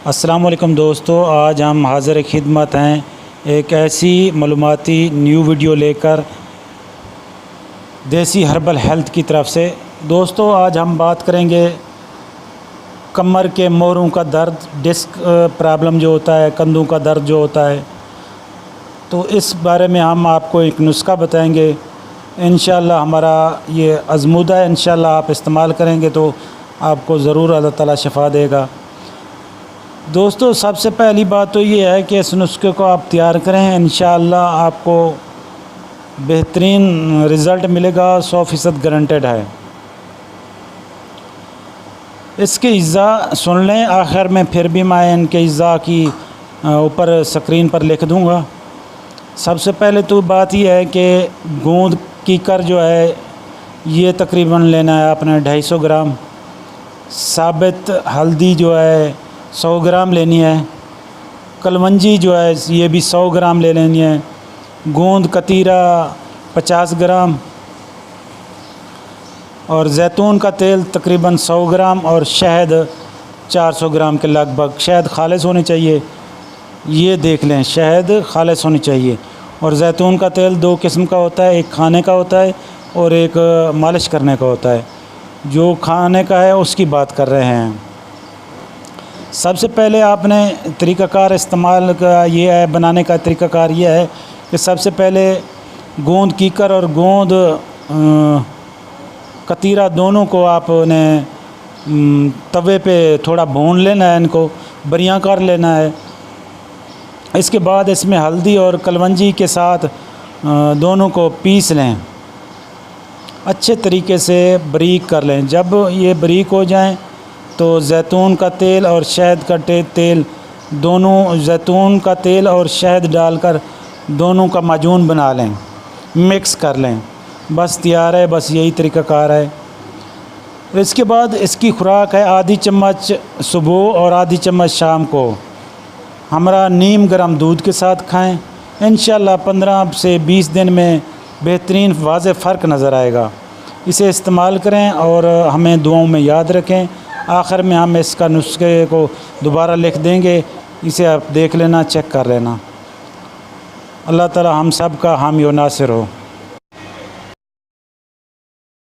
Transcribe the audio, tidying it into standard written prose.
अस्सलाम वालेकुम दोस्तों, आज हम हाज़िर खिदमत हैं एक ऐसी मालूमाती न्यू वीडियो लेकर देसी हर्बल हेल्थ की तरफ से। दोस्तों आज हम बात करेंगे कमर के मोरों का दर्द, डिस्क प्रॉब्लम जो होता है, कंधों का दर्द जो होता है, तो इस बारे में हम आपको एक नुस्खा बताएंगे। इंशाअल्लाह हमारा ये आज़मूदा है, इंशाअल्लाह आप इस्तेमाल करेंगे तो आपको ज़रूर अल्लाह ताला शिफ़ा देगा। दोस्तों सबसे पहली बात तो ये है कि इस नुस्खे को आप तैयार करें, इंशाअल्लाह आपको बेहतरीन रिज़ल्ट मिलेगा, 100% गारंटेड है। इसके इज़्ज़ा सुन लें, आखिर में फिर भी मैं इनके इज़्ज़ा की ऊपर स्क्रीन पर लिख दूंगा। सबसे पहले तो बात यह है कि गोंद कीकर जो है ये तकरीबन लेना है आपने 250 ग्राम। साबित हल्दी जो है 100 ग्राम लेनी है। कलवंजी जो है ये भी 100 ग्राम ले लेनी है। गोंद कतीरा 50 ग्राम और जैतून का तेल तकरीबन 100 ग्राम और शहद 400 ग्राम के लगभग। शहद खालिस होनी चाहिए, ये देख लें, शहद खालिस होनी चाहिए। और जैतून का तेल 2 किस्म का होता है, एक खाने का होता है और एक मालिश करने का होता है। जो खाने का है उसकी बात कर रहे हैं। सबसे पहले आपने तरीक़ाकार इस्तेमाल का ये है, बनाने का तरीक़ाकार ये है कि सबसे पहले गोंद कीकर और गोंद कतीरा दोनों को आपने तवे पे थोड़ा भून लेना है, इनको बरियां कर लेना है। इसके बाद इसमें हल्दी और कलवंजी के साथ दोनों को पीस लें, अच्छे तरीके से बारीक कर लें। जब ये बारीक हो जाएं तो जैतून का तेल और शहद का तेल दोनों, जैतून का तेल और शहद डालकर दोनों का माजून बना लें, मिक्स कर लें। बस तैयार है, बस यही तरीक़ाकार है। इसके बाद इसकी खुराक है आधी चम्मच सुबह और आधी चम्मच शाम को हमारा नीम गर्म दूध के साथ खाएं। इंशाअल्लाह 15 से 20 दिन में बेहतरीन वाज़ेह फ़र्क नज़र आएगा। इसे इस्तेमाल करें और हमें दुआओं में याद रखें। आखिर में हम इसका नुस्खे को दोबारा लिख देंगे, इसे आप देख लेना, चेक कर लेना। अल्लाह ताला हम सब का हामी व नासिर हो।